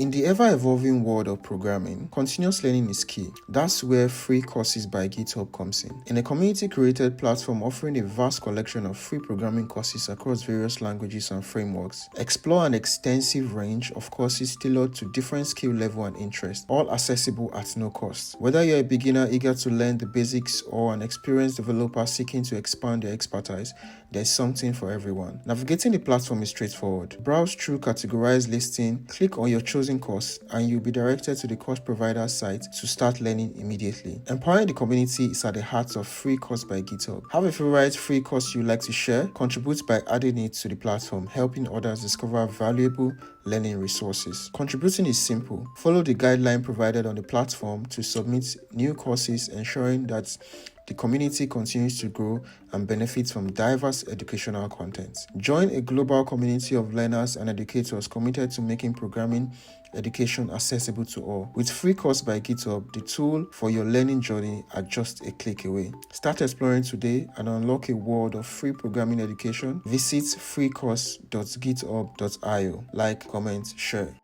In the ever-evolving world of programming, continuous learning is key. That's where FreeCourses by GitHub comes in a community-created platform offering a vast collection of free programming courses across various languages and frameworks. Explore an extensive range of courses tailored to different skill level and interests, all accessible at no cost. Whether you're a beginner eager to learn the basics or an experienced developer seeking to expand their expertise, there's something for everyone. Navigating the platform is straightforward. Browse through categorized listing, click on your chosen course, and you'll be directed to the course provider's site to start learning immediately. Empowering the community is at the heart of FreeCourses by GitHub. Have a favorite free course you'd like to share? Contribute by adding it to the platform, helping others discover valuable learning resources. Contributing is simple. Follow the guideline provided on the platform to submit new courses, ensuring that the community continues to grow and benefit from diverse educational content. Join a global community of learners and educators committed to making programming education accessible to all. With FreeCourses by GitHub, the tool for your learning journey at just a click away. Start exploring today and unlock a world of free programming education. Visit freecourse.github.io. Like, comment, share.